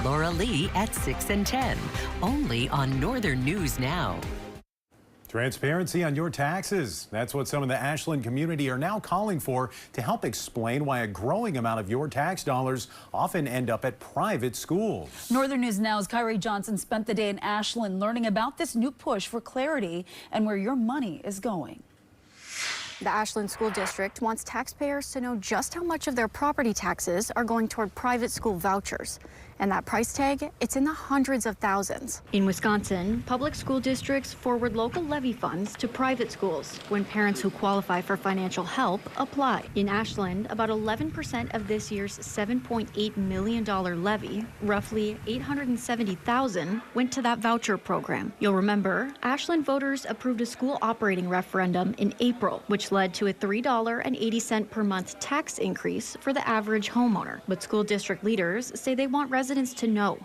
Laura Lee at 6 and 10, only on Northern News Now. Transparency on your taxes. That's what some of the Ashland community are now calling for to help explain why a growing amount of your tax dollars often end up at private schools. Northern News Now's Kyrie Johnson spent the day in Ashland learning about this new push for clarity and where your money is going. The Ashland School District wants taxpayers to know just how much of their property taxes are going toward private school vouchers. And that price tag, it's in the hundreds of thousands. In Wisconsin, public school districts forward local levy funds to private schools when parents who qualify for financial help apply. In Ashland, about 11% of this year's $7.8 million levy, roughly $870,000, went to that voucher program. You'll remember, Ashland voters approved a school operating referendum in April, which led to a $3.80 per month tax increase for the average homeowner. But school district leaders say they want residents to know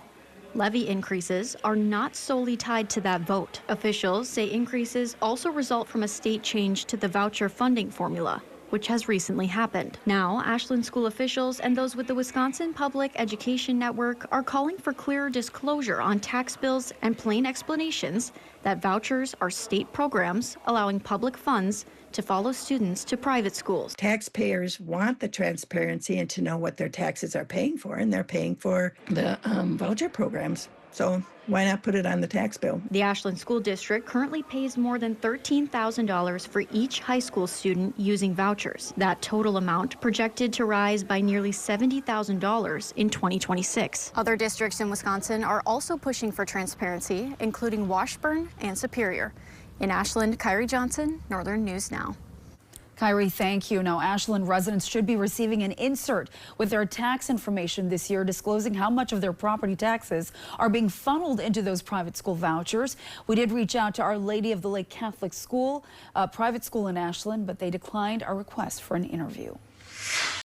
levy increases are not solely tied to that vote. Officials say increases also result from a state change to the voucher funding formula, which has recently happened. Now, Ashland school officials and those with the Wisconsin Public Education Network are calling for clearer disclosure on tax bills and plain explanations that vouchers are state programs allowing public funds to follow students to private schools. Taxpayers want the transparency and to know what their taxes are paying for, and they're paying for the voucher programs. So why not put it on the tax bill? The Ashland School District currently pays more than $13,000 for each high school student using vouchers. That total amount projected to rise by nearly $70,000 in 2026. Other districts in Wisconsin are also pushing for transparency, including Washburn and Superior. In Ashland, Kyrie Johnson, Northern News Now. Kyrie, thank you. Now, Ashland residents should be receiving an insert with their tax information this year disclosing how much of their property taxes are being funneled into those private school vouchers. We did reach out to Our Lady of the Lake Catholic School, a private school in Ashland, but they declined our request for an interview.